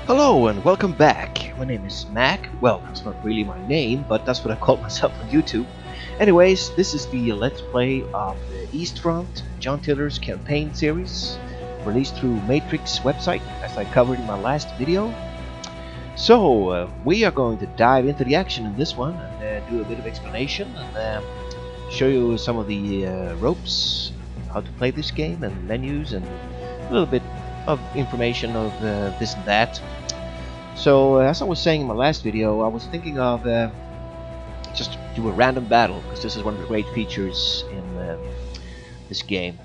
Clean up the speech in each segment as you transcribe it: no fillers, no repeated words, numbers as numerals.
Hello and welcome back. My name is Mac. Well, that's not really my name, but that's what I call myself on YouTube. Anyways, this is the Let's Play of the East Front, John Tiller's campaign series, released through Matrix website, as I covered in my last video. So, we are going to dive into the action in this one, and do a bit of explanation, and show you some of the ropes, how to play this game, and menus, and a little bit of information of this and that. So, as I was saying in my last video, I was thinking of just do a random battle, because this is one of the great features in this game.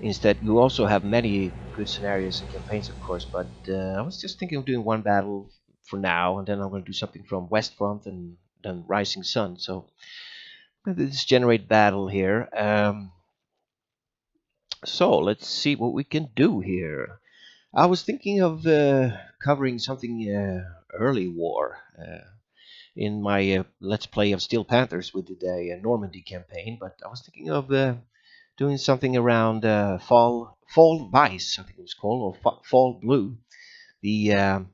Instead, you also have many good scenarios and campaigns, of course, but I was just thinking of doing one battle for now, and then I'm going to do something from West Front and then Rising Sun. So, I'm going to just generate battle here. So, let's see what we can do here. I was thinking of covering something early war. In my Let's Play of Steel Panthers, we did a Normandy campaign, but I was thinking of doing something around Fall Vice, I think it was called, or Fall Blue. The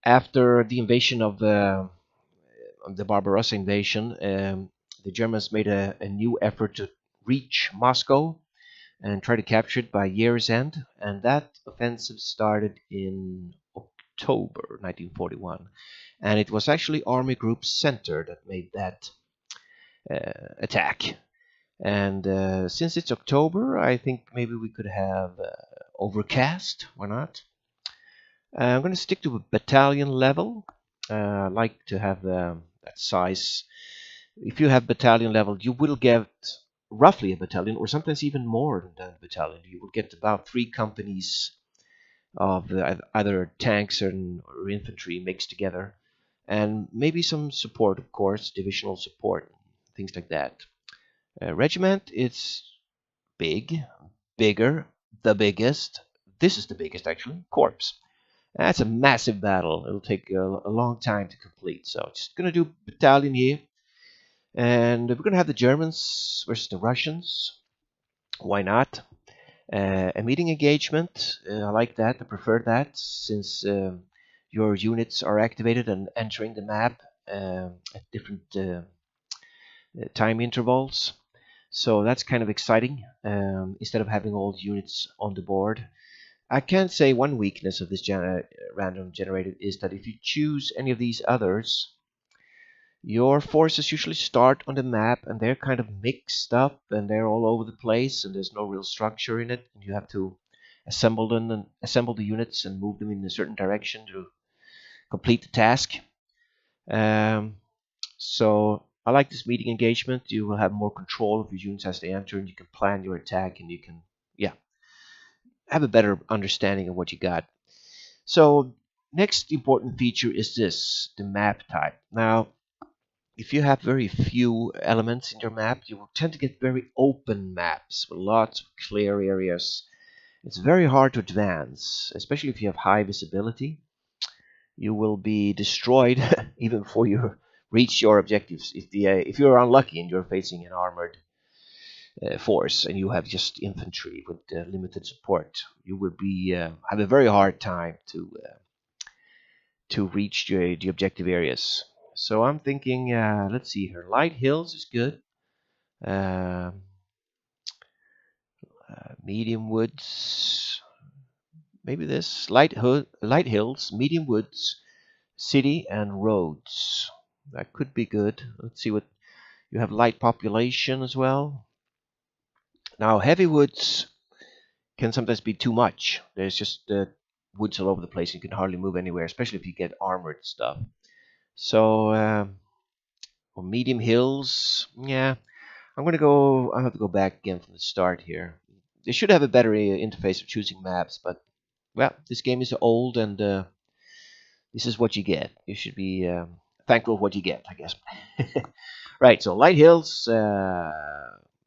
after the invasion of the Barbarossa invasion, the Germans made a new effort to reach Moscow and try to capture it by year's end, and that offensive started in October 1941, and it was actually Army Group Center that made that attack. And since it's October, I think maybe we could have overcast. Why not? I'm going to stick to a battalion level. I like to have that size. If you have battalion level, you will get roughly a battalion, or sometimes even more than a battalion. You will get about 3 companies of either tanks or infantry mixed together, and maybe some support, of course, divisional support, things like that. Regiment, it's bigger, the biggest. This is the biggest, actually. Corps. That's a massive battle. It'll take a long time to complete. So just gonna do battalion here, and we're gonna have the Germans versus the Russians. Why not? A meeting engagement, I like that, I prefer that, since your units are activated and entering the map at different time intervals. So that's kind of exciting, instead of having all the units on the board. I can say one weakness of this random generated is that if you choose any of these others, your forces usually start on the map and they're kind of mixed up and they're all over the place and there's no real structure in it, and you have to assemble them and assemble the units and move them in a certain direction to complete the task. So I like this meeting engagement. You will have more control of your units as they enter, and you can plan your attack, and you can, yeah, have a better understanding of what you got. So next important feature is this, the map type. Now, if you have very few elements in your map, you will tend to get very open maps with lots of clear areas. It's very hard to advance, especially if you have high visibility. You will be destroyed even before you reach your objectives. If you're unlucky and you're facing an armored force and you have just infantry with limited support, you will be have a very hard time to reach the objective areas. So I'm thinking, let's see here. Light hills is good. Medium woods. Maybe this. Light hills, medium woods, city, and roads. That could be good. Let's see what you have. Light population as well. Now, heavy woods can sometimes be too much. There's just woods all over the place. You can hardly move anywhere, especially if you get armored stuff. So, or medium hills. Yeah, I'll have to go back again from the start here. They should have a better interface of choosing maps, but, well, this game is old, and this is what you get. You should be thankful for what you get, I guess. Right, so light hills,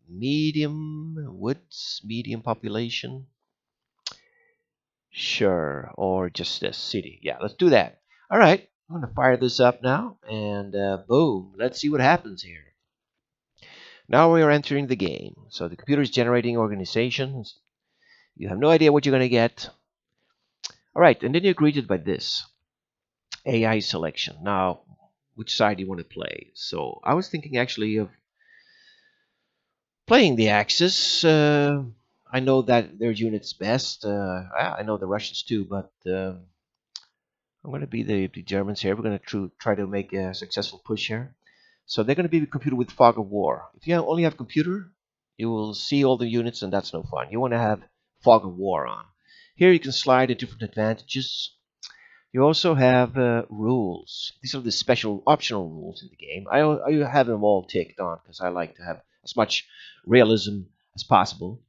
medium woods, medium population. Sure, or just a city. Yeah, let's do that. All right, I'm going to fire this up now, and boom, let's see what happens here. Now we are entering the game. So the computer is generating organizations. You have no idea what you're going to get. Alright, and then you're greeted by this AI selection. Now, which side you want to play? So I was thinking actually of playing the Axis. I know that their unit's best. I know the Russians too, but I'm going to be the Germans here. We're going to try to make a successful push here. So they're going to be a computer with fog of war. If you only have computer, you will see all the units, and that's no fun. You want to have fog of war on. Here you can slide at different advantages. You also have rules. These are the special optional rules in the game. I have them all ticked on because I like to have as much realism as possible.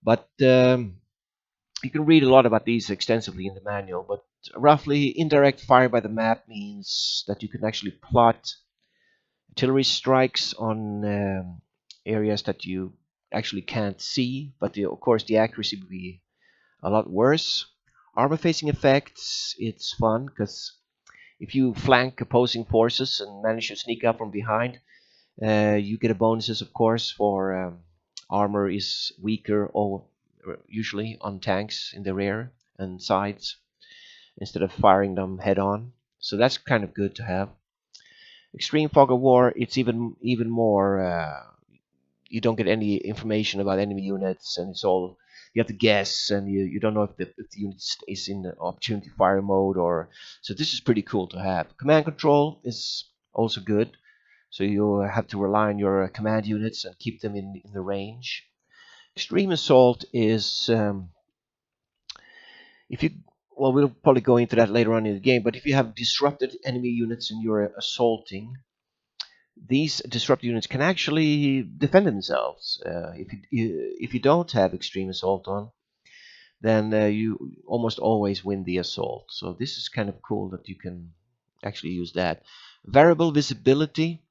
But you can read a lot about these extensively in the manual. But roughly, indirect fire by the map means that you can actually plot artillery strikes on areas that you actually can't see. But of course, the accuracy will be a lot worse. Armor facing effects, it's fun because if you flank opposing forces and manage to sneak up from behind, you get a bonuses, of course, for armor is weaker or usually on tanks in the rear and sides instead of firing them head on. So that's kind of good to have. Extreme fog of war, it's even more. You don't get any information about enemy units, and it's all you have to guess, and you don't know if the unit is in the opportunity fire mode or. So this is pretty cool to have. Command control is also good, so you have to rely on your command units and keep them in the range. Extreme assault is if you. Well, we'll probably go into that later on in the game, but if you have disrupted enemy units and you're assaulting, these disrupted units can actually defend themselves. If you don't have extreme assault on, then you almost always win the assault. So this is kind of cool that you can actually use that. Variable visibility.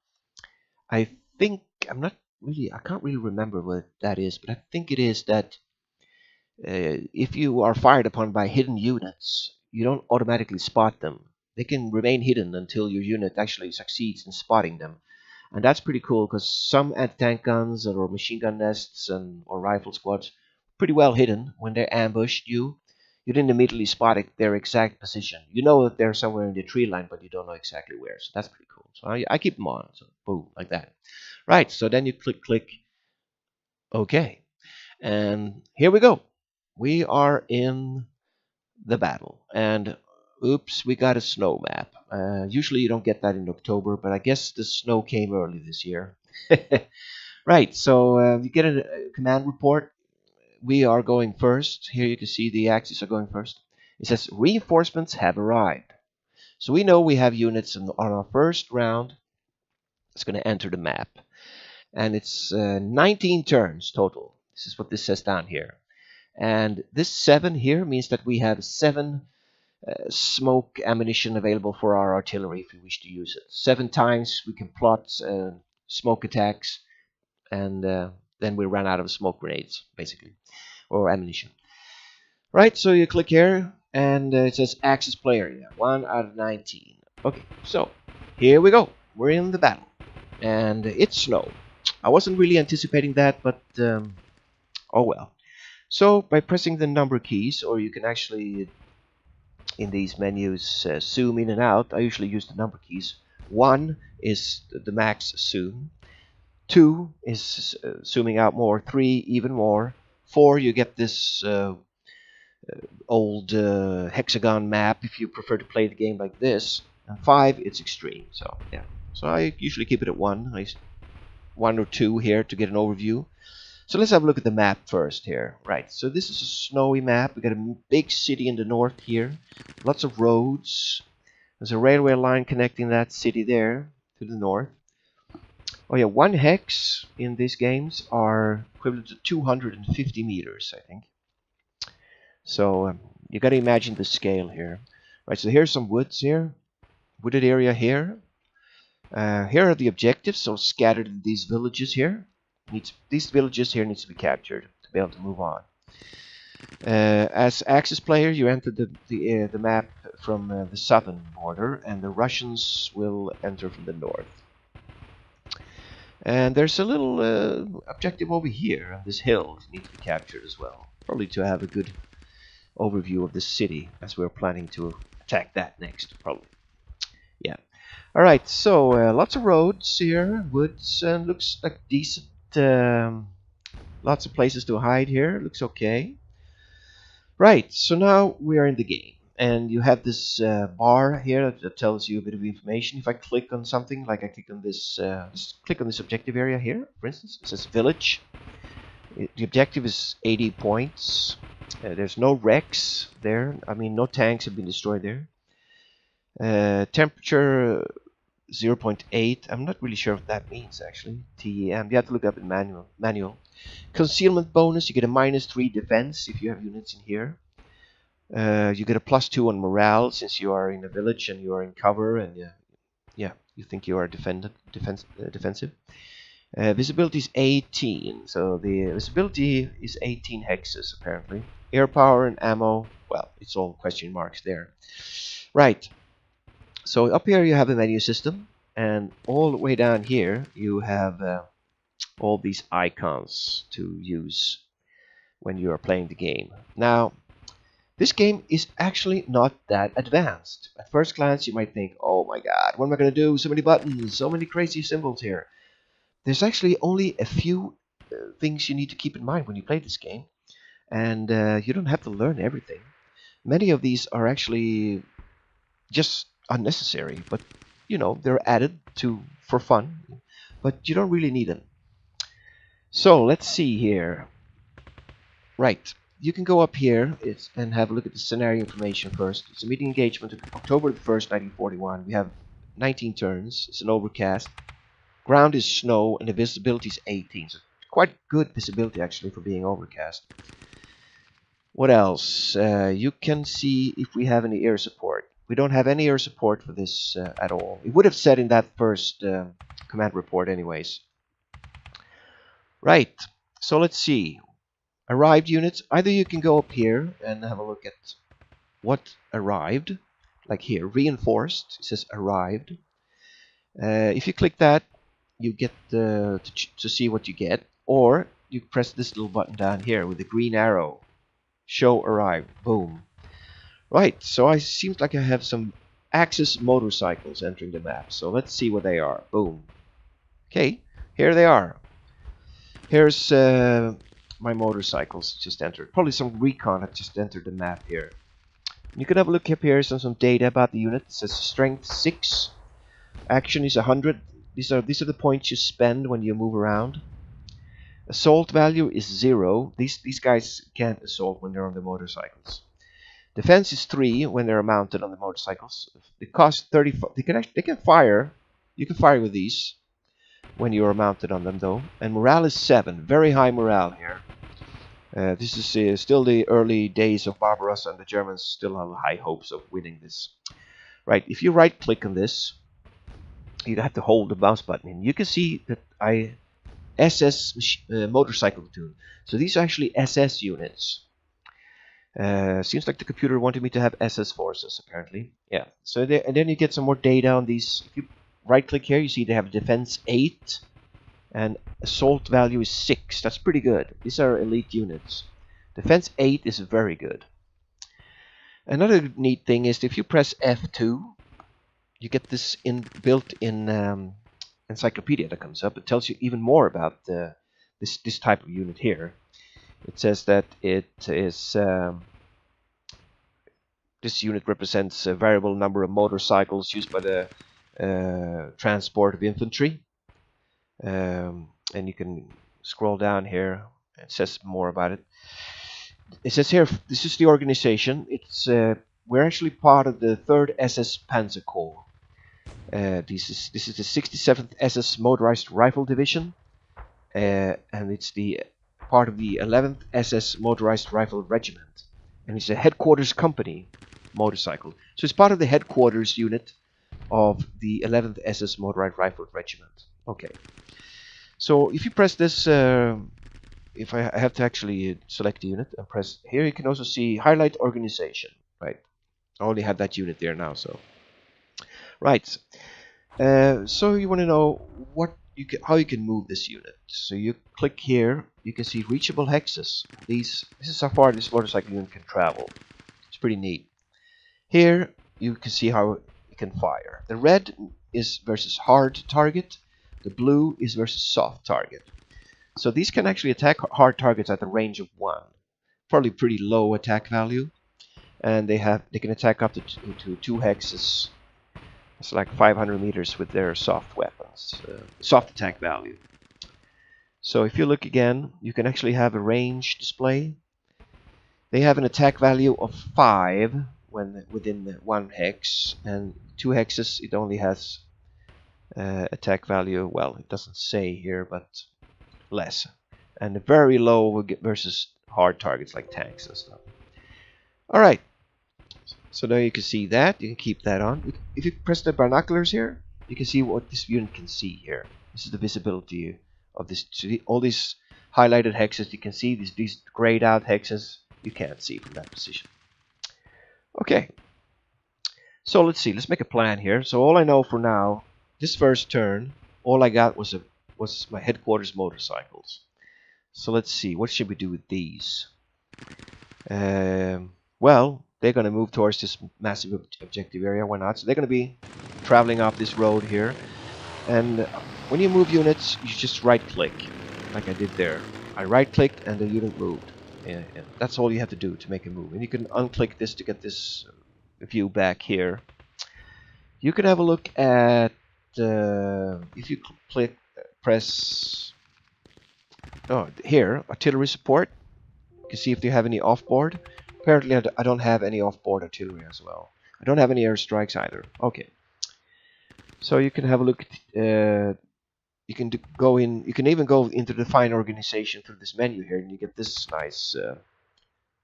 I think I can't really remember what that is, but I think it is that if you are fired upon by hidden units, you don't automatically spot them. They can remain hidden until your unit actually succeeds in spotting them. And that's pretty cool because some anti-tank guns or machine gun nests or rifle squads pretty well hidden. When they ambushed you, you didn't immediately spot their exact position. You know that they're somewhere in the tree line, but you don't know exactly where. So that's pretty cool. So I keep them on. So boom, like that. Right, so then you click OK. And here we go. We are in the battle. And oops, we got a snow map. Usually you don't get that in October, but I guess the snow came early this year. Right, so you get a command report. We are going first. Here you can see the Axis are going first. It says reinforcements have arrived. So we know we have units on our first round. It's going to enter the map. And it's 19 turns total. This is what this says down here. And this 7 here means that we have 7 smoke ammunition available for our artillery if we wish to use it. 7 times we can plot smoke attacks, and then we run out of smoke grenades, basically, or ammunition. Right, so you click here, and it says Axis play area, 1 out of 19. Okay, so here we go. We're in the battle, and it's snow. I wasn't really anticipating that, but oh well. So by pressing the number keys, or you can actually in these menus zoom in and out. I usually use the number keys. 1 is the max zoom. 2 is zooming out more. 3 even more. 4 you get this old hexagon map if you prefer to play the game like this. And 5 it's extreme. So yeah. So I usually keep it at 1. 1 or 2 here to get an overview. So let's have a look at the map first here. Right, so this is a snowy map. We got a big city in the north here. Lots of roads. There's a railway line connecting that city there to the north. Oh yeah, 1 hex in these games are equivalent to 250 meters, I think. So you got to imagine the scale here. Right, so here's some woods here. Wooded area here. Here are the objectives, so scattered in these villages here. These villages here needs to be captured to be able to move on. As Axis player, you enter the map from the southern border, and the Russians will enter from the north. And there's a little objective over here on this hill that needs to be captured as well. Probably to have a good overview of the city, as we're planning to attack that next, probably. Yeah. All right. So lots of roads here, woods, and looks like decent. Lots of places to hide here. Looks okay. Right. So now we are in the game, and you have this bar here that tells you a bit of information. If I click on something, like I click on this, just click on this objective area here, for instance, it says village. The objective is 80 points. There's no wrecks there. I mean, no tanks have been destroyed there. Temperature 0.8. I'm not really sure what that means actually. TEM. You have to look up in manual. Concealment bonus. You get a -3 defense if you have units in here. You get a +2 on morale since you are in a village and you are in cover and yeah, you think you are defensive. Visibility is 18, so the visibility is 18 hexes apparently. Air power and ammo, well, it's all question marks there. Right. So up here you have a menu system, and all the way down here you have all these icons to use when you are playing the game. Now, this game is actually not that advanced. At first glance you might think, oh my god, what am I going to do? So many buttons, so many crazy symbols here. There's actually only a few things you need to keep in mind when you play this game, and you don't have to learn everything. Many of these are actually just unnecessary, but you know, they're added for fun, but you don't really need them. So let's see here. Right, you can go up here and have a look at the scenario information first. It's a meeting engagement of October the 1st, 1941. We have 19 turns. It's an overcast. Ground is snow and the visibility is 18, so quite good visibility actually for being overcast. What else? You can see if we have any air support. We don't have any air support for this at all. It would have said in that first command report anyways. Right, so let's see. Arrived units. Either you can go up here and have a look at what arrived. Like here, reinforced. It says arrived. If you click that, you get to see what you get, or you press this little button down here with the green arrow, show arrived. Boom. Right, so it seems like I have some Axis motorcycles entering the map, so let's see what they are. Boom. Okay, here they are. Here's my motorcycles just entered. Probably some recon that just entered the map here. You can have a look up here, some data about the unit. It says strength 6, action is 100. These are the points you spend when you move around. Assault value is 0. These guys can't assault when they're on the motorcycles. Defense is 3 when they're mounted on the motorcycles. They cost 30. They can fire. You can fire with these when you are mounted on them though. And morale is 7. Very high morale here. This is still the early days of Barbarossa, and the Germans still have high hopes of winning this. Right. If you right click on this, you have to hold the mouse button in. You can see that SS motorcycle platoon. So these are actually SS units. Seems like the computer wanted me to have SS forces apparently. Yeah. So and then you get some more data on these. If you right click here, you see they have defense 8 and assault value is 6. That's pretty good. These are elite units. Defense 8 is very good. Another neat thing is if you press F2, you get this built-in encyclopedia that comes up. It tells you even more about this type of unit here. It says that it is this unit represents a variable number of motorcycles used by the transport of infantry. And you can scroll down here. It says more about it. It says here, this is the organization. It's we're actually part of the 3rd SS Panzer Corps. This is the 67th SS Motorized Rifle Division, and it's the part of the 11th SS Motorized Rifle Regiment, and it's a headquarters company motorcycle. So it's part of the headquarters unit of the 11th SS Motorized Rifle Regiment. Okay. So if you press this, if I have to actually select the unit and press here, you can also see highlight organization. Right. I only have that unit there now, so. Right, so you want to know how you can move this unit. So you click here, you can see reachable hexes. This is how far this motorcycle unit can travel. It's pretty neat. Here you can see how it can fire. The red is versus hard target. The blue is versus soft target. So these can actually attack hard targets at the range of 1. Probably pretty low attack value. And they can attack up to 2 hexes. It's like 500 meters with their soft weapons, soft attack value. So if you look again, you can actually have a range display. They have an attack value of 5 when within 1 hex, and 2 hexes it only has attack value, well, it doesn't say here, but less. And very low versus hard targets like tanks and stuff. Alright, so there you can see that. You can keep that on. If you press the binoculars here, you can see what this unit can see here. This is the visibility of this. All these highlighted hexes you can see, these grayed out hexes you can't see from that position. Okay, so let's see. Let's make a plan here. So all I know for now, this first turn, all I got was my headquarters motorcycles. So let's see. What should we do with these? Well, they're going to move towards this massive objective area. Why not? So they're going to be traveling up this road here. And when you move units, you just right-click, like I did there. I right-clicked and the unit moved. And that's all you have to do to make a move. And you can unclick this to get this view back here. You can have a look at if you press here, artillery support. You can see if you have any off-board. Apparently I don't have any off-board artillery as well. I don't have any airstrikes either. Okay. So you can have a look at, you can even go into the define organization through this menu here, and you get this nice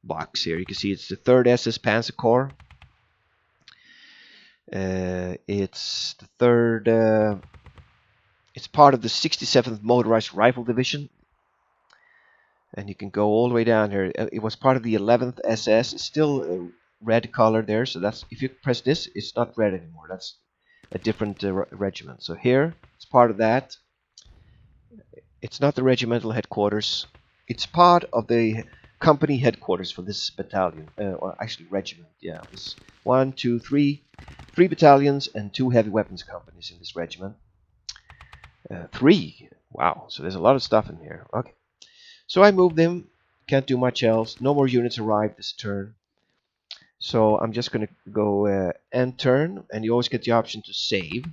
box here. You can see it's the 3rd SS Panzer Corps. It's the 3rd, it's part of the 67th Motorized Rifle Division. And you can go all the way down here. It was part of the 11th SS. It's still red color there, so that's, if you press this, it's not red anymore. That's a different regiment. So here, it's part of that. It's not the regimental headquarters. It's part of the company headquarters for this battalion, or actually regiment. Yeah, there's 1, 2, 3 battalions and 2 heavy weapons companies in this regiment. 3. Wow. So there's a lot of stuff in here. Okay. So I moved them. Can't do much else. No more units arrived this turn. So I'm just going to go end turn, and you always get the option to save,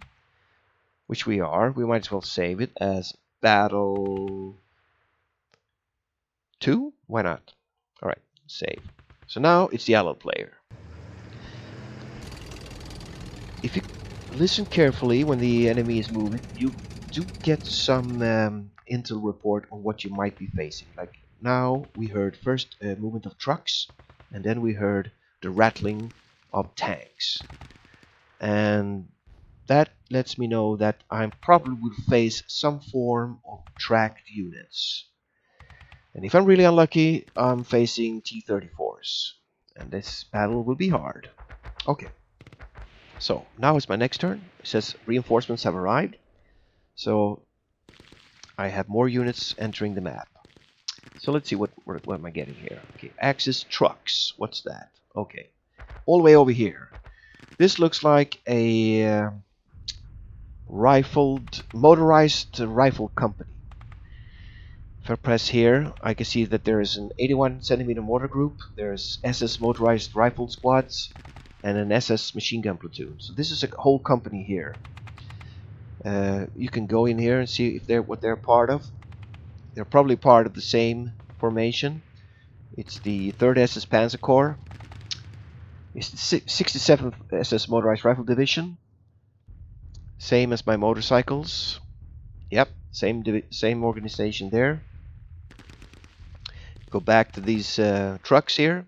which we are. We might as well save it as Battle 2. Why not? All right, save. So now it's the allied player. If you listen carefully when the enemy is moving, you do get some intel report on what you might be facing. Like now we heard first movement of trucks, and then we heard the rattling of tanks, and that lets me know that I probably will face some form of tracked units. And if I'm really unlucky, I'm facing T-34s, and this battle will be hard. Okay, so now it's my next turn. It says reinforcements have arrived, so I have more units entering the map. So let's see what am I getting here. Okay, Axis trucks. What's that? Okay, all the way over here. This looks like a motorized rifle company. If I press here, I can see that there is an 81cm mortar group. There's SS motorized rifle squads and an SS machine gun platoon. So this is a whole company here. You can go in here and see if what they're part of. They're probably part of the same formation. It's the 3rd SS Panzer Corps. It's the 67th SS Motorized Rifle Division. Same as my motorcycles. Yep, same organization there. Go back to these trucks here.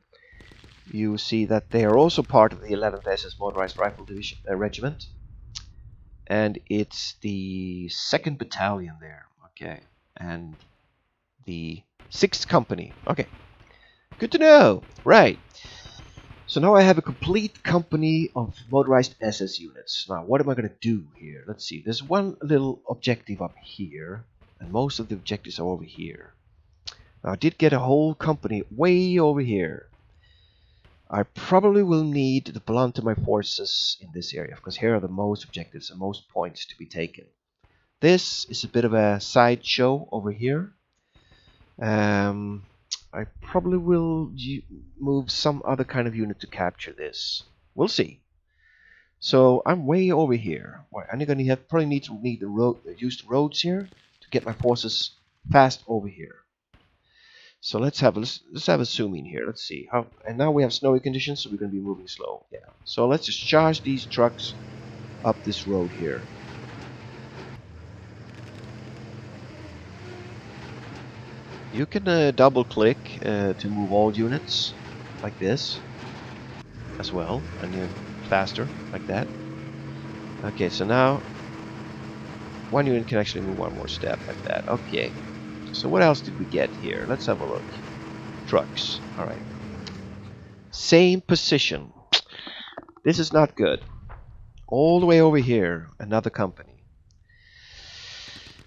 You see that they are also part of the 11th SS Motorized Rifle Division Regiment. And it's the 2nd Battalion there. Okay, and the 6th Company. Okay, good to know. Right. So now I have a complete company of motorized SS units. Now, what am I going to do here? Let's see. There's one little objective up here, and most of the objectives are over here. Now, I did get a whole company way over here. I probably will need to blunt my forces in this area, because here are the most objectives and most points to be taken. This is a bit of a sideshow over here. I probably will move some other kind of unit to capture this. We'll see. So I'm way over here. I'm gonna probably need the road, use the roads here to get my forces fast over here. So let's have a zoom in here. Let's see how. And now we have snowy conditions, so we're gonna be moving slow. Yeah. So let's just charge these trucks up this road here. You can double click to move all units like this as well, and you're faster like that. Okay, so now one unit can actually move one more step like that. Okay, so what else did we get here? Let's have a look. Trucks. All right. Same position. This is not good. All the way over here, another company.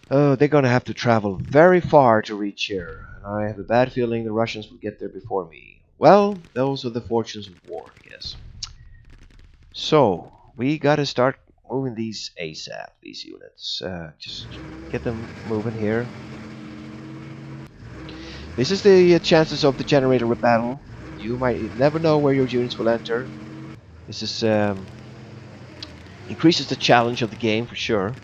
Oh, they're gonna have to travel very far to reach here. And I have a bad feeling the Russians will get there before me. Well, those are the fortunes of war, I guess. So, we gotta start moving these ASAP, these units. Just get them moving here. This is the chances of the generator battle. You might never know where your units will enter. This is increases the challenge of the game for sure.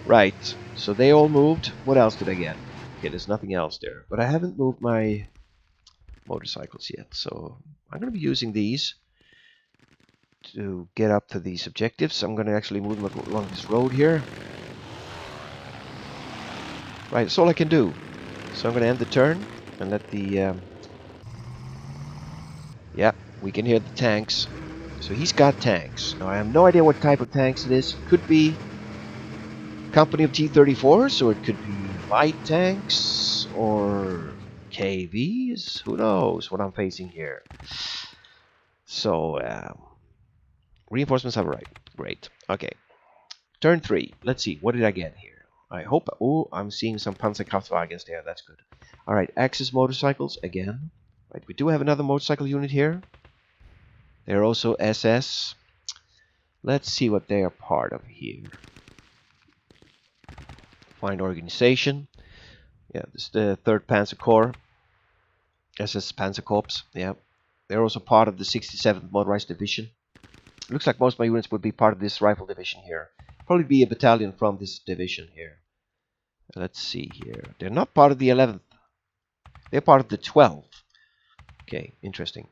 Right, so they all moved. What else did I get? Okay, there's nothing else there. But I haven't moved my motorcycles yet, so I'm going to be using these to get up to these objectives. I'm going to actually move them along this road here. Right, that's all I can do. So I'm going to end the turn and let the... yeah, we can hear the tanks. So he's got tanks. Now I have no idea what type of tanks it is. Could be company of T-34s, or it could be light tanks, or KVs. Who knows what I'm facing here. So, reinforcements have right. Great. Okay. Turn 3. Let's see. What did I get here? I hope... Oh, I'm seeing some Panzerkraftwagens there. That's good. Alright, Axis motorcycles again. Right, we do have another motorcycle unit here. They're also SS. Let's see what they are part of here. Find organization. Yeah, this is the 3rd Panzer Corps. Ss Panzer Corps. Yeah. They're also part of the 67th Motorized Division. Looks like most of my units would be part of this rifle division here. Probably be a battalion from this division here. Let's see here. They're not part of the 11th. They're part of the 12th. Okay, interesting.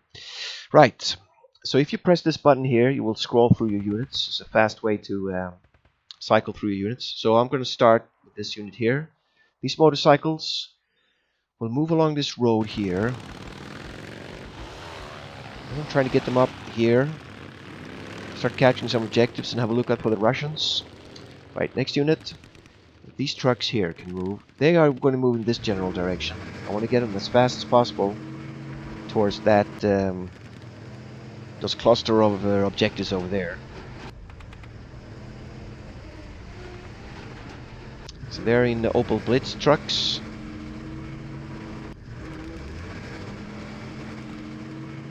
Right. So if you press this button here, you will scroll through your units. It's a fast way to cycle through your units. So I'm going to start with this unit here. These motorcycles will move along this road here. I'm trying to get them up here. Start catching some objectives and have a look out for the Russians. Right, next unit. These trucks here can move. They are going to move in this general direction. I want to get them as fast as possible towards that those cluster of objectives over there. So they're in the Opel Blitz trucks.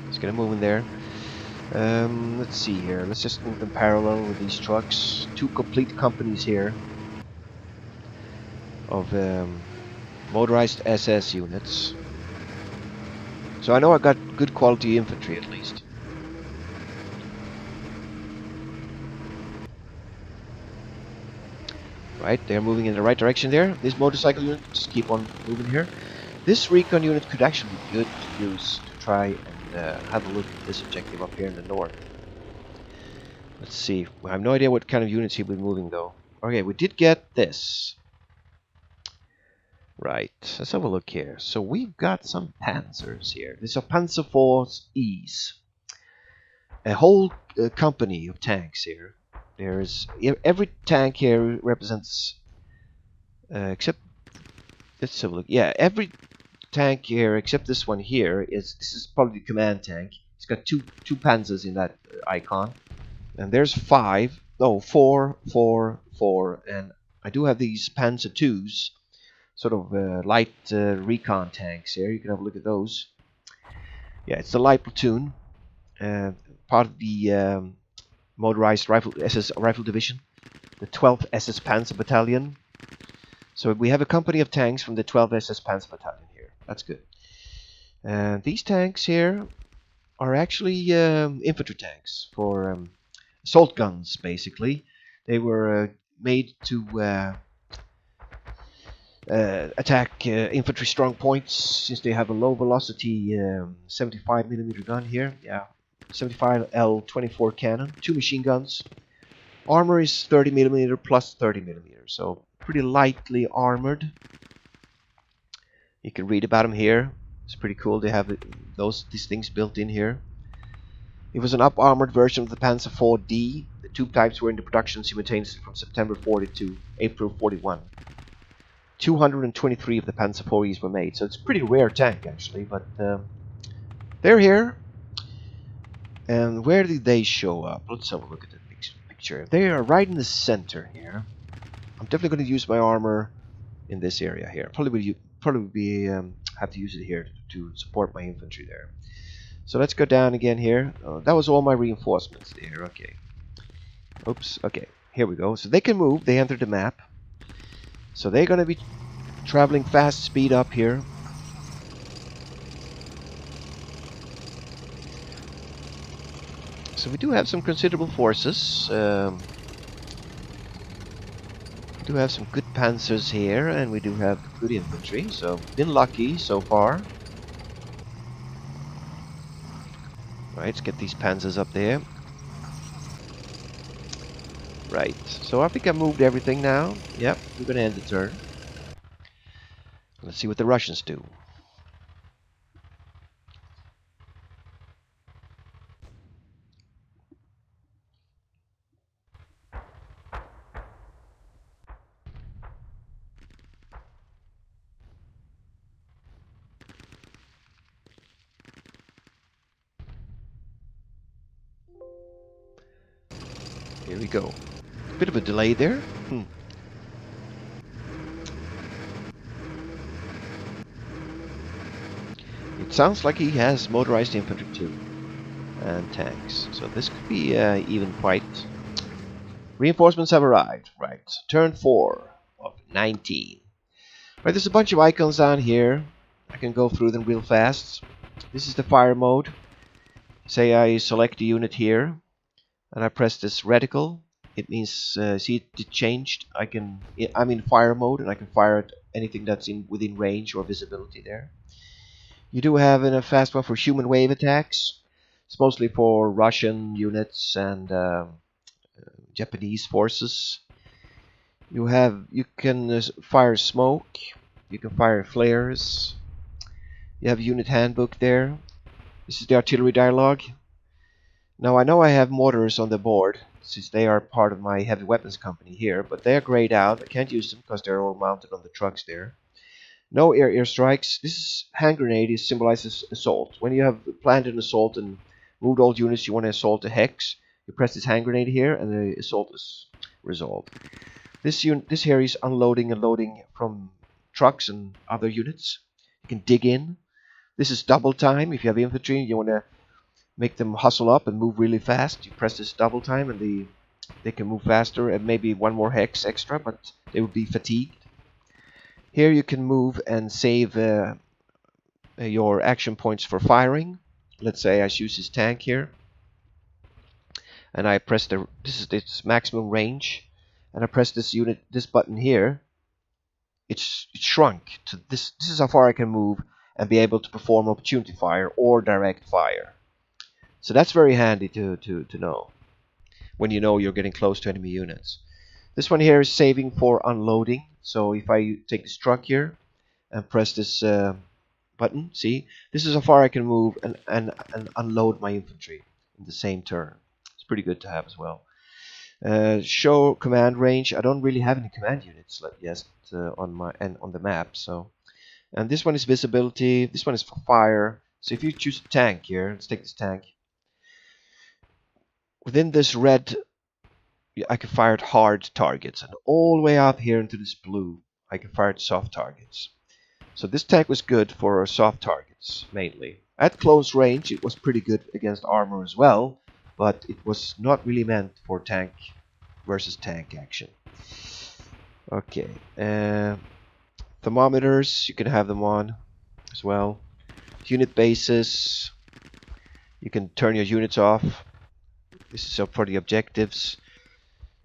It's gonna move in there. Let's see here. Let's just move them parallel with these trucks. 2 complete companies here of motorized SS units. So I know I got good quality infantry at least. Right, they're moving in the right direction there. This motorcycle unit, just keep on moving here. This recon unit could actually be good to use to try and have a look at this objective up here in the north. Let's see. I have no idea what kind of units he'll be moving though. Okay, we did get this. Right, let's have a look here. So we've got some panzers here. These are Panzer IVs. A whole company of tanks here. There's every tank here represents except let's have a look. Yeah, every tank here except this one here this is probably the command tank. It's got two panzers in that icon, and there's 5. No, 4, 4, 4, and I do have these Panzer IIs, sort of light recon tanks here. You can have a look at those. Yeah, it's the light platoon, part of the motorized rifle SS rifle division, the 12th SS Panzer Battalion. So we have a company of tanks from the 12th SS Panzer Battalion here. That's good. And these tanks here are actually infantry tanks for assault guns, basically. They were made to attack infantry strong points, since they have a low velocity 75mm gun here. Yeah, 75L24 cannon, 2 machine guns. Armor is 30mm plus 30mm, so pretty lightly armored. You can read about them here. It's pretty cool. They have these things built in here. It was an up-armored version of the Panzer IV-D. The two types were into production simultaneously from September 40 to April 41. 223 of the Panzer IVs were made, so it's a pretty rare tank actually, but they're here. And where did they show up? Let's have a look at the picture. They are right in the center here. I'm definitely going to use my armor in this area here. Probably have to use it here to support my infantry there. So let's go down again here. That was all my reinforcements there. Okay. Oops. Okay. Here we go. So they can move. They entered the map. So they're going to be traveling fast speed up here. So we do have some considerable forces. We do have some good panzers here, and we do have good infantry. So been lucky so far. Right, let's get these panzers up there. Right, so I think I moved everything now. Yep, we're going to end the turn. Let's see what the Russians do. Here we go. Bit of a delay there. It sounds like he has motorized infantry too, and tanks. So this could be even quite. Reinforcements have arrived. Right, turn 4 of 19. Right, there's a bunch of icons down here. I can go through them real fast. This is the fire mode. Say I select the unit here, and I press this reticle. It means, see it changed. I'm in fire mode, and I can fire at anything that's within range or visibility there. You do have a fast one for human wave attacks. It's mostly for Russian units and Japanese forces. You can fire smoke. You can fire flares. You have unit handbook there. This is the artillery dialogue. Now I know I have mortars on the board, since they are part of my heavy weapons company here, but they are grayed out. I can't use them because they're all mounted on the trucks there. No air strikes. This hand grenade symbolizes assault. When you have planned an assault and moved all units you want to assault a hex, you press this hand grenade here and the assault is resolved. This here is unloading and loading from trucks and other units. You can dig in. This is double time. If you have infantry and you want to make them hustle up and move really fast, you press this double time and they can move faster, and maybe one more hex extra, but they would be fatigued. Here you can move and save your action points for firing. Let's say I choose this tank here, and I press this is its maximum range, and I press this button here. It's shrunk to this. This is how far I can move and be able to perform opportunity fire or direct fire. So that's very handy to know when you know you're getting close to enemy units. This one here is saving for unloading. So if I take this truck here and press this button, see, this is how far I can move and unload my infantry in the same turn. It's pretty good to have as well. Show command range. I don't really have any command units yet on the map. So, and this one is visibility. This one is for fire. So if you choose a tank here, let's take this tank. Within this red, I can fire at hard targets, and all the way up here into this blue, I can fire at soft targets. So this tank was good for soft targets mainly. At close range, it was pretty good against armor as well, but it was not really meant for tank versus tank action. Okay, thermometers, you can have them on as well. Unit bases, you can turn your units off. This is up for the objectives.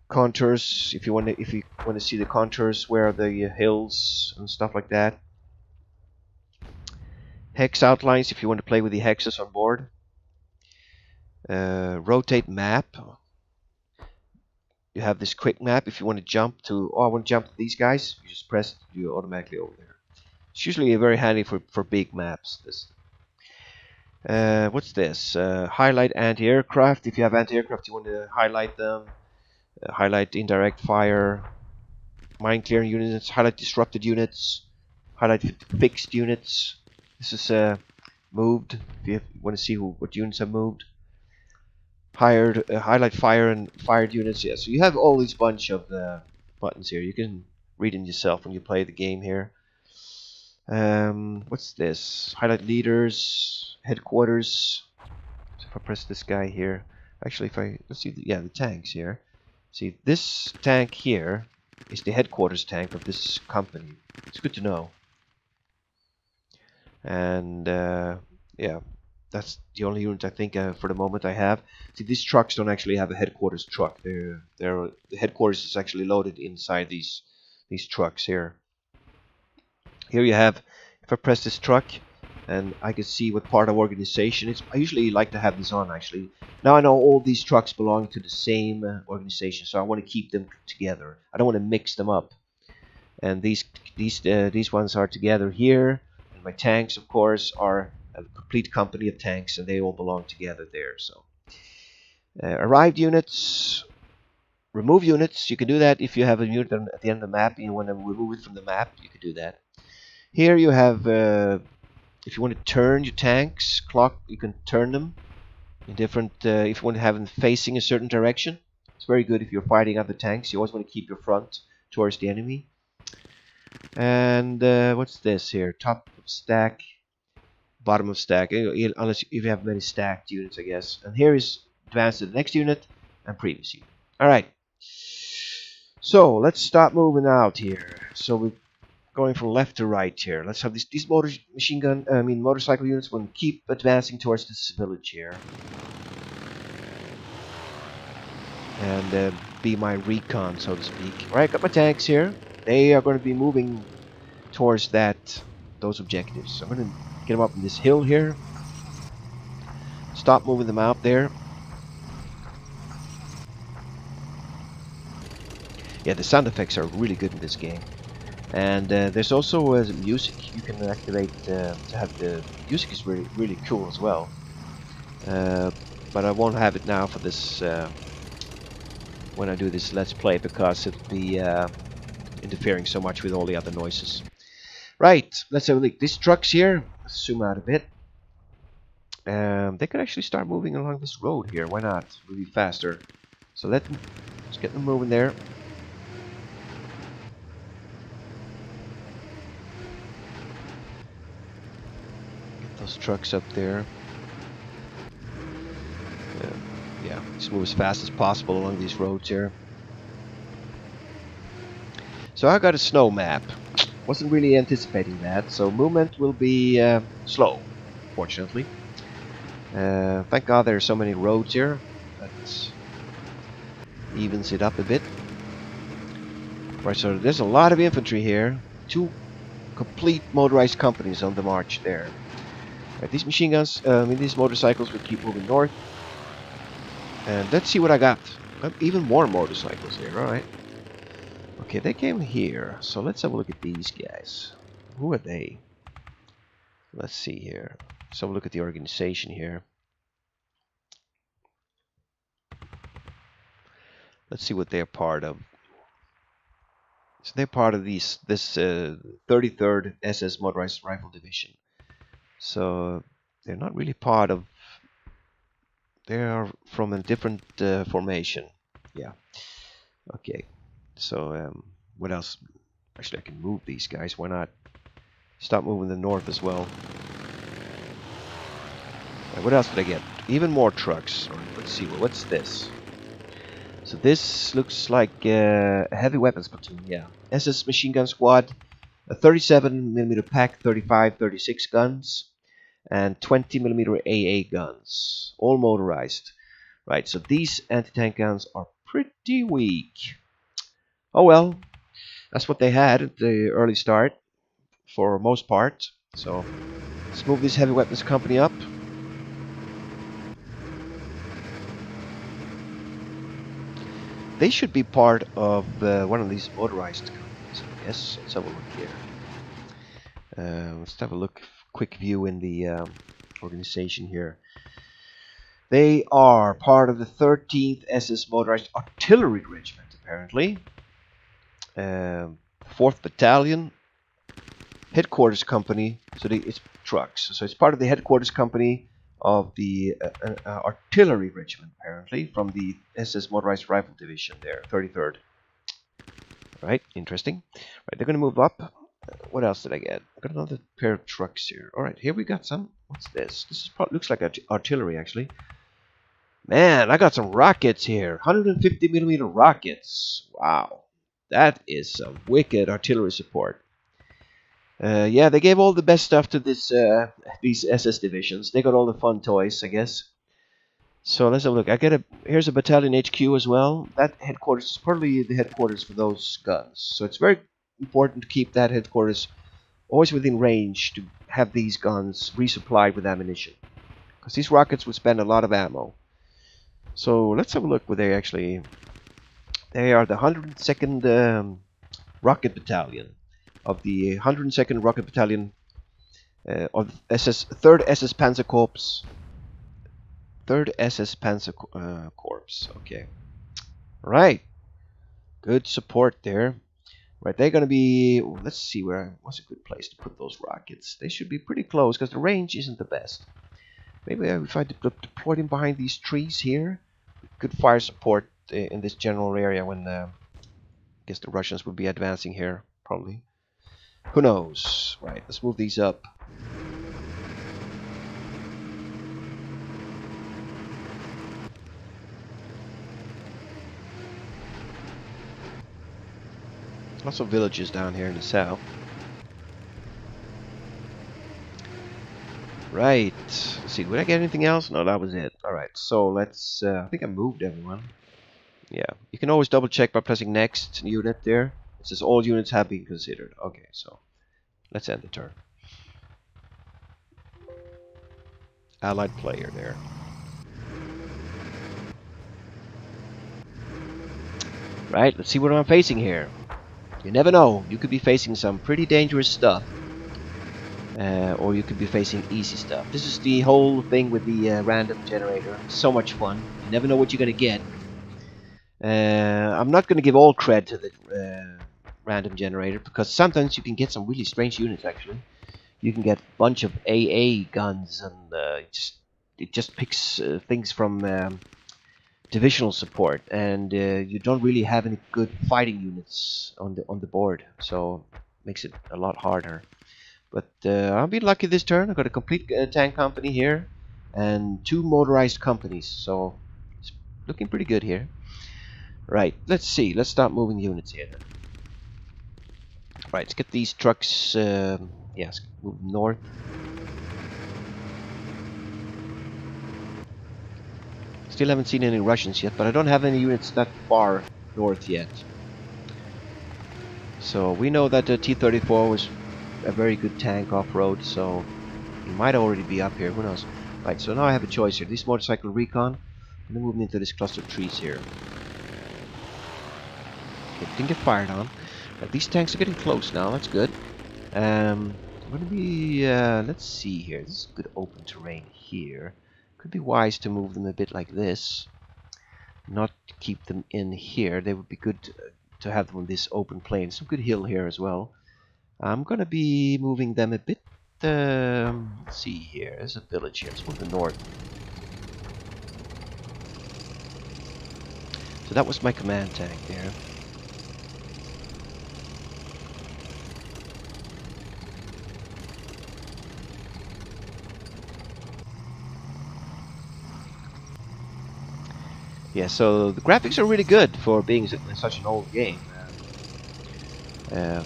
Contours, if you want to see the contours, where are the hills and stuff like that. Hex outlines, if you want to play with the hexes on board. Rotate map. You have this quick map if you want to jump to. Oh, I want to jump to these guys. You just press it, you automatically over there. It's usually very handy for big maps. This. What's this? Highlight anti-aircraft. If you have anti-aircraft, you want to highlight them. Highlight indirect fire. Mine clearing units. Highlight disrupted units. Highlight fixed units. This is moved. If you want to see what units have moved. Highlight fire and fired units. Yeah, so you have all these bunch of buttons here. You can read them yourself when you play the game here. What's this? Highlight leaders, headquarters. So if I press this guy here, actually, let's see, the tanks here. See, this tank here is the headquarters tank of this company. It's good to know. And yeah, that's the only unit I think for the moment I have. See, these trucks don't actually have a headquarters truck. The headquarters is actually loaded inside these trucks here. Here you have, if I press this truck, and I can see what part of organization it's. I usually like to have this on actually. Now I know all these trucks belong to the same organization, so I want to keep them together. I don't want to mix them up. And these ones are together here. And my tanks, of course, are a complete company of tanks, and they all belong together there. So arrived units, remove units. You can do that if you have a unit at the end of the map and you want to remove it from the map. You can do that. Here you have, if you want to turn your tanks, you can turn them in different, if you want to have them facing a certain direction. It's very good if you're fighting other tanks. You always want to keep your front towards the enemy. And what's this here? Top of stack, bottom of stack, unless if you have many stacked units, I guess. And here is advance to the next unit and previous unit. Alright. So let's start moving out here. So we're going from left to right here. Let's have these motorcycle units will keep advancing towards this village here. And be my recon, so to speak. Alright, got my tanks here. They are going to be moving towards those objectives. So I'm going to get them up on this hill here. Stop moving them out there. Yeah, the sound effects are really good in this game. And there's also music you can activate to have the music is really cool as well. But I won't have it now for this when I do this Let's Play, because it'll be interfering so much with all the other noises. Right, let's have a look. These trucks here, let's zoom out a bit. They could actually start moving along this road here. Why not? It'll be faster. So let's get them moving there. Get those trucks up there. Yeah, just move as fast as possible along these roads here. So I got a snow map. Wasn't really anticipating that, so movement will be slow, fortunately. Thank God there are so many roads here. That evens it up a bit. Right, so there's a lot of infantry here. 2 complete motorized companies on the march there. Right, these machine guns, these motorcycles will keep moving north. And let's see what I got. Got even more motorcycles here, alright. Okay, they came here, so let's have a look at these guys. Who are they? Let's see here. Let's have a look at the organization here. Let's see what they're part of. So they're part of this 33rd SS Motorized Rifle Division. So they're not really part of. They are from a different formation. Yeah. Okay. So what else? Actually, I can move these guys. Why not? Stop moving the north as well. What else did I get? Even more trucks. Alright, let's see. What's this? So this looks like a heavy weapons platoon. Yeah. SS machine gun squad. A 37mm PaK 35, 36 guns. And 20mm AA guns. All motorized. Right, so these anti-tank guns are pretty weak. Oh well. That's what they had at the early start. For most part. So let's move this heavy weapons company up. They should be part of one of these motorized companies, I guess. Let's have a look here. Let's have a look, quick view in the organization here. They are part of the 13th SS Motorized Artillery Regiment, apparently. 4th Battalion, headquarters company. So it's trucks. So it's part of the headquarters company of the artillery regiment, apparently, from the SS Motorized Rifle Division there, 33rd. Right, interesting. Right, they're going to move up. What else did I get? I got another pair of trucks here. Alright, here we got some. What's this? This is looks like artillery, actually. Man, I got some rockets here. 150mm rockets. Wow. That is some wicked artillery support. Yeah, they gave all the best stuff to these SS divisions. They got all the fun toys, I guess. So let's have a look. Here's a battalion HQ as well. That headquarters is probably the headquarters for those guns. So it's very important to keep that headquarters always within range to have these guns resupplied with ammunition. Because these rockets would spend a lot of ammo. So let's have a look where they actually... They are the 102nd Rocket Battalion of the 102nd Rocket Battalion of 3rd SS Panzer Corps. 3rd SS Panzer Corps. Okay. Right. Good support there. Right, they're going to be... Let's see what's a good place to put those rockets. They should be pretty close because the range isn't the best. Maybe if I deploy them behind these trees here, good fire support in this general area when I guess the Russians would be advancing here, probably. Who knows? Right, let's move these up. Lots of villages down here in the south. Right. Let's see, did I get anything else? No, that was it. Alright, so let's... I think I moved everyone. Yeah, you can always double check by pressing next unit there. It says all units have been considered. Okay, so let's end the turn. Allied player there. Right, let's see what I'm facing here. You never know, you could be facing some pretty dangerous stuff. Or you could be facing easy stuff. This is the whole thing with the random generator. So much fun. You never know what you're going to get. I'm not going to give all cred to the random generator, because sometimes you can get some really strange units, actually. You can get a bunch of AA guns, and it just picks things from divisional support, and you don't really have any good fighting units on the board, so it makes it a lot harder. But I've been lucky this turn. I've got a complete tank company here and 2 motorized companies, so it's looking pretty good here. Right, let's see. Let's start moving units here then. Right, let's get these trucks, yes, move north. Still haven't seen any Russians yet, but I don't have any units that far north yet. So we know that the T-34 was a very good tank off-road, so he might already be up here, who knows. Right, so now I have a choice here. This motorcycle recon, I'm going to move into this cluster of trees here. It didn't get fired on. But these tanks are getting close now, that's good. I'm going to be, let's see here, this is good open terrain here. Could be wise to move them a bit like this. Not keep them in here, they would be good to have them on this open plain. Some good hill here as well. I'm going to be moving them a bit, let's see here, there's a village here, let's move to north. So that was my command tank there. Yeah, so the graphics are really good for being such an old game. Uh,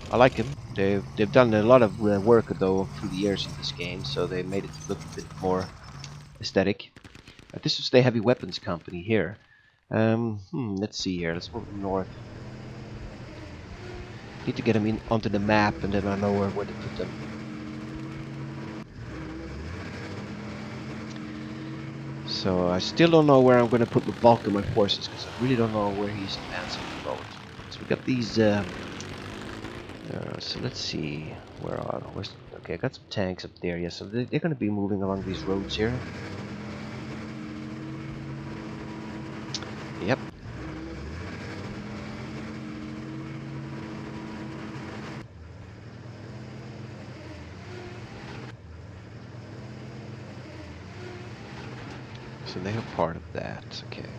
I like them. They've done a lot of work though through the years in this game, so they made it look a bit more aesthetic. This is the Heavy Weapons Company here. Let's see here. Let's move north. Need to get them in onto the map, and then I know where to put them. So I still don't know where I'm going to put the bulk of my forces, because I really don't know where he's advancing at the moment. So we got these. So let's see. Okay, I got some tanks up there. Yeah, so they're going to be moving along these roads here. Yep. So they are part of that. Okay.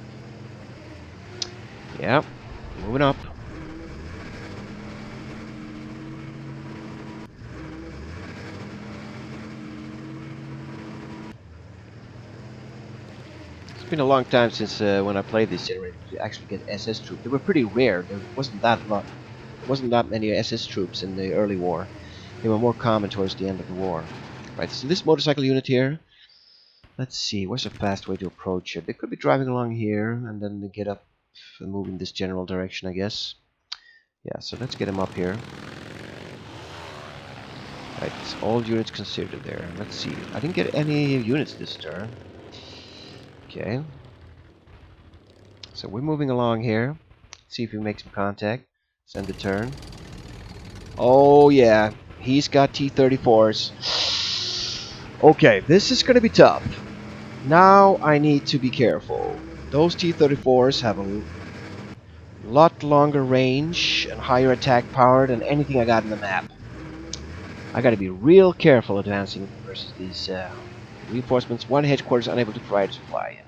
Yep. Moving up. It's been a long time since when I played this generator to actually get SS troops. They were pretty rare. There wasn't that many SS troops in the early war. They were more common towards the end of the war. Right. So this motorcycle unit here. Let's see. Where's a fast way to approach it? They could be driving along here and then they get up and move in this general direction, I guess. Yeah. So let's get them up here. Right. All units considered there. Let's see. I didn't get any units this turn. Okay. So we're moving along here. See if we make some contact. Send a turn. Oh yeah, he's got T-34s. Okay, this is gonna be tough. Now I need to be careful. Those T-34s have a lot longer range and higher attack power than anything I got in the map. I gotta be real careful advancing versus these reinforcements. One headquarters unable to provide supply.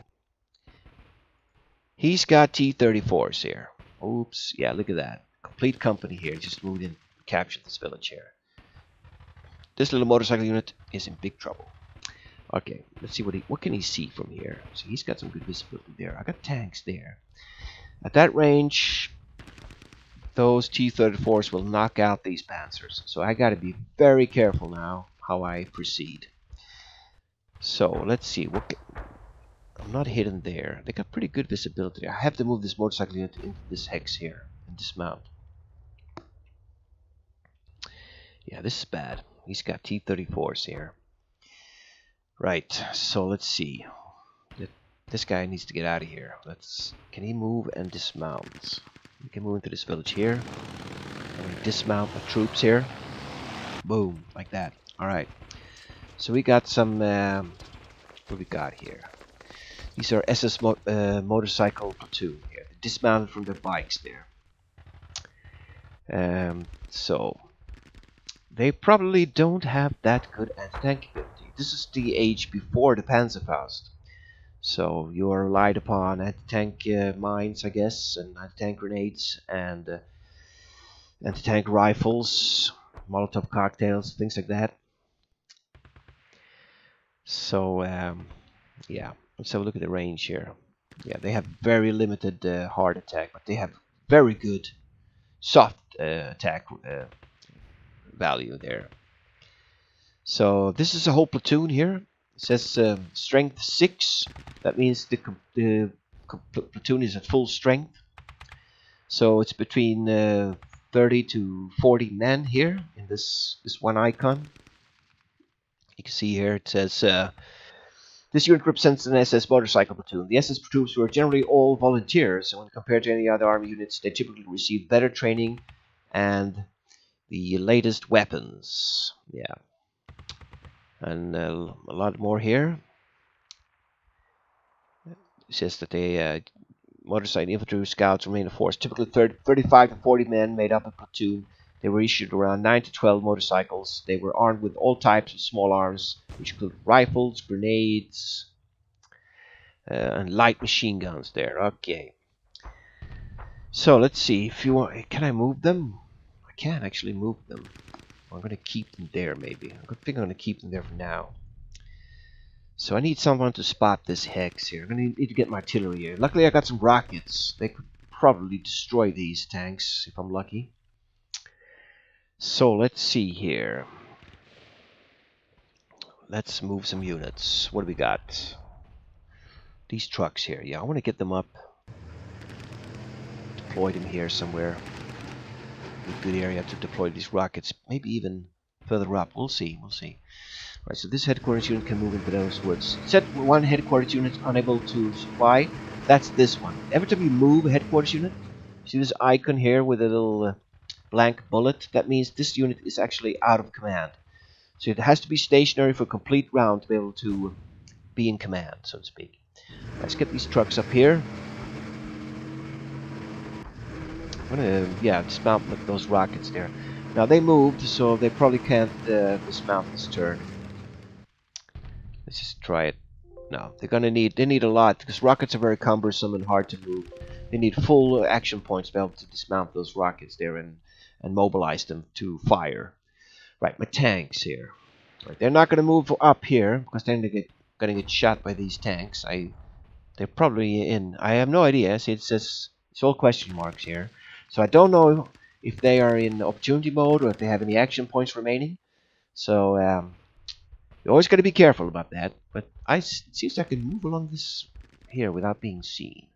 He's got T-34s here. Oops, yeah, look at that. Complete company here. Just moved in, captured this village here. This little motorcycle unit is in big trouble. Okay, let's see what can he see from here. So he's got some good visibility there. I got tanks there. At that range, those T-34s will knock out these panzers. So I got to be very careful now how I proceed. So let's see. I'm not hidden there. They got pretty good visibility. I have to move this motorcycle unit into this hex here and dismount. Yeah, this is bad. He's got T-34s here. Right, so let's see. This guy needs to get out of here. Can he move and dismount? We can move into this village here. And dismount the troops here. Boom, like that. Alright. So we got some what we got here? These are SS motorcycle platoon here. They dismounted from their bikes there. So they probably don't have that good anti-tank ability. This is the age before the Panzerfaust. So you are relied upon anti-tank mines, I guess, and anti-tank grenades, and anti-tank rifles, Molotov cocktails, things like that. So yeah, let's have a look at the range here. Yeah, they have very limited hard attack, but they have very good soft attack value there. So this is a whole platoon here. It says strength 6. That means the platoon is at full strength. So it's between 30 to 40 men here in this one icon. You can see here it says this unit represents an SS motorcycle platoon. The SS troops were generally all volunteers, and when compared to any other army units, they typically receive better training and the latest weapons. Yeah. And a lot more here. It says that they motorcycle infantry scouts remain in force. Typically 35 to 40 men made up a platoon. They were issued around 9 to 12 motorcycles. They were armed with all types of small arms, which include rifles, grenades, and light machine guns there. Okay. So let's see. If you want, can I move them? I can actually move them. I'm going to keep them there, maybe. I think I'm going to keep them there for now. So I need someone to spot this hex here. I'm gonna need to get my artillery here. Luckily I got some rockets. They could probably destroy these tanks if I'm lucky. So let's see here. Let's move some units. What do we got? These trucks here. Yeah, I want to get them up. Deploy them here somewhere. A good area to deploy these rockets. Maybe even further up. We'll see. We'll see. Right, so this headquarters unit can move into those woods. It said one headquarters unit unable to supply. That's this one. Every time you move a headquarters unit, see this icon here with a little blank bullet? That means this unit is actually out of command. So it has to be stationary for a complete round to be able to be in command, so to speak. Let's get these trucks up here. I'm gonna, yeah, dismount those rockets there. Now they moved, so they probably can't dismount this turn. Let's just try it. No, they need a lot because rockets are very cumbersome and hard to move. They need full action points to be able to dismount those rockets there and mobilize them to fire. Right, my tanks here. Right, they're not going to move up here because they're going to get shot by these tanks. They're probably in. I have no idea. See, it says it's all question marks here, so I don't know if they are in opportunity mode or if they have any action points remaining. So you always got to be careful about that. But it seems I can move along this here without being seen,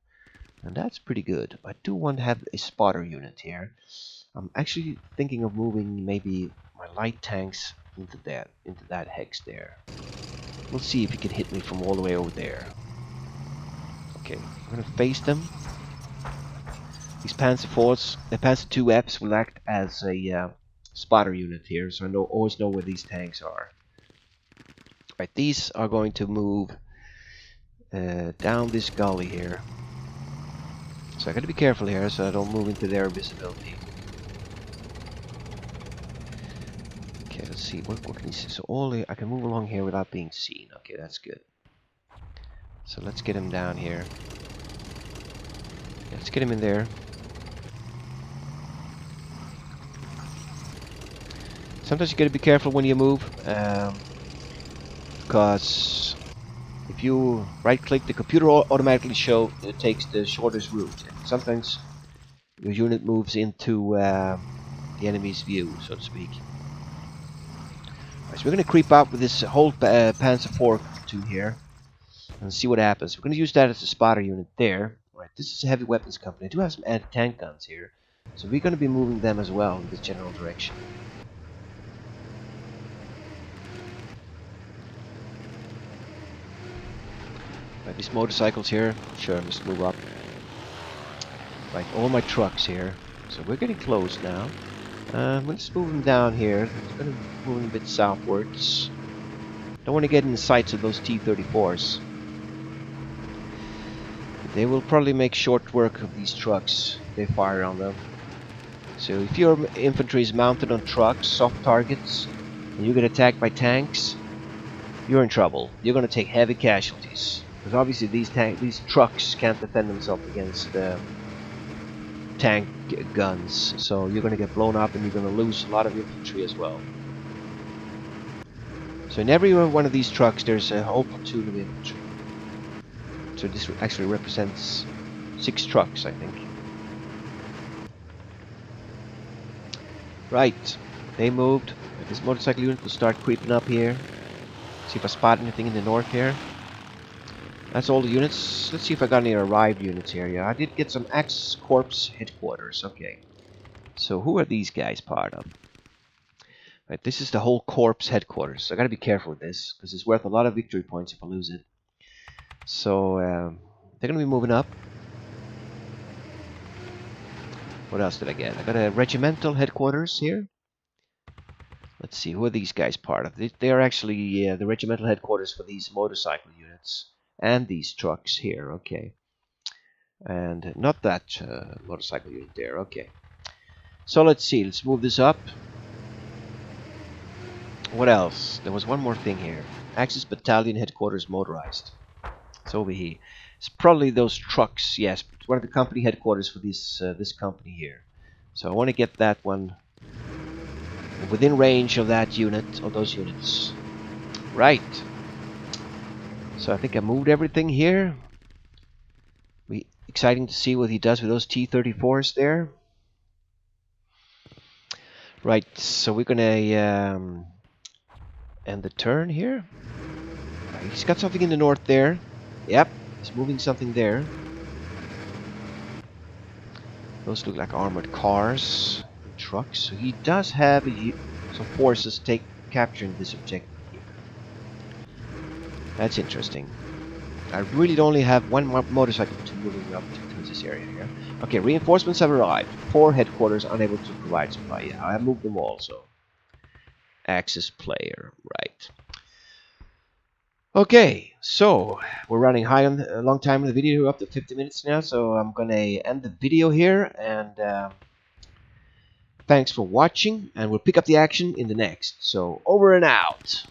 and that's pretty good. I do want to have a spotter unit here. I'm actually thinking of moving maybe my light tanks into that hex there. We'll see if he can hit me from all the way over there. Okay, I'm gonna face them. These Panzer IVs, the Panzer IIFs will act as a spotter unit here, so I always know where these tanks are. Right, these are going to move down this gully here. So I gotta be careful here so I don't move into their visibility. Okay, let's see. What can you see? So I can move along here without being seen. Okay, that's good. So let's get him down here. Yeah, let's get him in there. Sometimes you gotta be careful when you move, because if you right-click, the computer automatically takes the shortest route. And sometimes your unit moves into the enemy's view, so to speak. Right, so we're going to creep up with this whole Panzer IV platoon here and see what happens. We're going to use that as a spotter unit there. Right, this is a heavy weapons company. I do have some anti-tank guns here, so we're going to be moving them as well in this general direction. Right, these motorcycles here, sure, let's move up. Right, all my trucks here. So we're getting close now. Let's move them down here. I'm going to move them a bit southwards. Don't want to get in the sights of those T-34s. They will probably make short work of these trucks. They fire on them. So if your infantry is mounted on trucks, soft targets, and you get attacked by tanks, you're in trouble. You're going to take heavy casualties. Because obviously these trucks can't defend themselves against tank guns, so you're going to get blown up and you're going to lose a lot of infantry as well. So in every one of these trucks there's a whole platoon of infantry. So this actually represents 6 trucks, I think. Right, they moved. This motorcycle unit will start creeping up here. See if I spot anything in the north here. That's all the units. Let's see if I got any arrived units here. Yeah, I did get some Axis Corps headquarters. Okay. So who are these guys part of? Right, this is the whole Corps headquarters. So I gotta be careful with this, because it's worth a lot of victory points if I lose it. So they're gonna be moving up. What else did I get? I got a regimental headquarters here. Let's see, who are these guys part of? They are actually the regimental headquarters for these motorcycle units. And these trucks here, okay. And not that motorcycle unit there, okay. So let's see, let's move this up. What else? There was one more thing here. Axis Battalion headquarters motorized. It's over here. It's probably those trucks, yes. It's one of the company headquarters for this company here. So I want to get that one within range of that unit, or those units. Right. So I think I moved everything here. Exciting to see what he does with those T-34s there. Right, so we're gonna end the turn here. He's got something in the north there. Yep, he's moving something there. Those look like armored cars and trucks. So he does have some forces capturing this objective here. That's interesting. I really only have one motorcycle to moving up to this area here. Okay, reinforcements have arrived. 4 headquarters unable to provide supply. Yeah, I moved them all, so. Access player, right. Okay, so we're running high on a long time in the video, up to 50 minutes now, so I'm gonna end the video here, and thanks for watching, and we'll pick up the action in the next. So over and out.